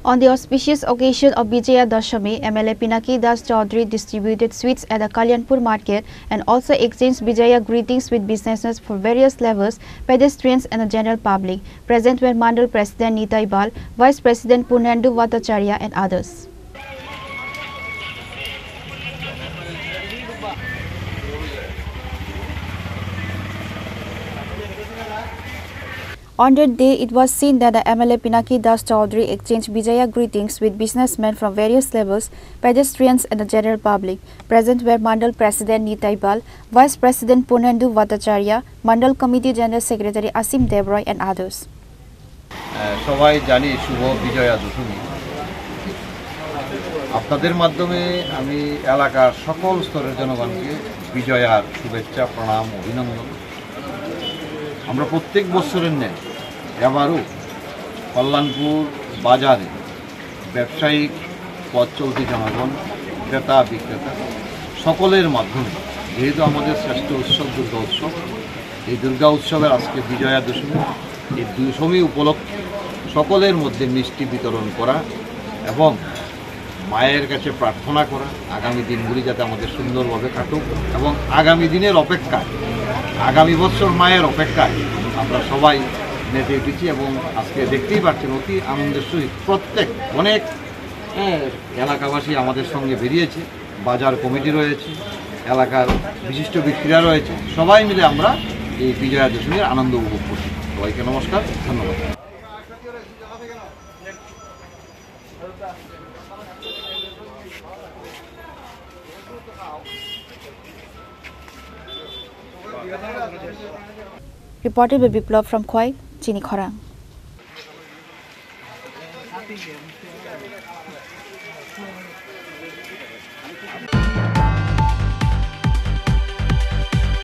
On the auspicious occasion of Vijaya Dashami, MLA Pinaki Das Chaudhary distributed sweets at the Kalyanpur market and also exchanged Vijaya greetings with businesses for various levels, pedestrians and the general public. Present were Mandal President Nitai Bal, Vice President Purnendu Bhattacharya and others. On that day, it was seen that the MLA Pinaki Das Chaudhary exchanged Vijaya greetings with businessmen from various levels, pedestrians and the general public. Present were Mandal President Nitai Bal, Vice President Purnendu Bhattacharya, Mandal Committee General Secretary Asim Devroy and others. সবাই জানি শুভ বিজয়া দশমী। আপনাদের মাধ্যমে আমি এলাকার সকল স্তরের জনগণকে বিজয়ার শুভেচ্ছা, প্রণাম, অভিনন্দন। আমরা প্রত্যেক বছরের ন্যায় এবারও কল্যাণপুর বাজারে ব্যবসায়িক পথ চলতি জনগণ, ক্রেতা বিক্রেতা সকলের মাধ্যমে, যেহেতু আমাদের শ্রেষ্ঠ উৎসব দুর্গা উৎসব, এই দুর্গা উৎসবের আজকে বিজয়া দশমী, এই দশমী উপলক্ষে সকলের মধ্যে মিষ্টি বিতরণ করা এবং মায়ের কাছে প্রার্থনা করা আগামী দিনগুলি যাতে আমাদের সুন্দরভাবে কাটুক এবং আগামী দিনের অপেক্ষায়, আগামী বছর মায়ের অপেক্ষায় আমরা সবাই নেটে উঠেছি এবং আজকে দেখতেই পাচ্ছেন অতি আনন্দের সহিত প্রত্যেক অনেক এলাকাবাসী আমাদের সঙ্গে বেরিয়েছে, বাজার কমিটি রয়েছে, এলাকার বিশিষ্ট ব্যক্তিরা রয়েছে, সবাই মিলে আমরা এই বিজয়া দশমীর আনন্দ উপভোগ করছি। সবাইকে নমস্কার, ধন্যবাদ। Reported by Biplov from Khoi, Chini Khorang.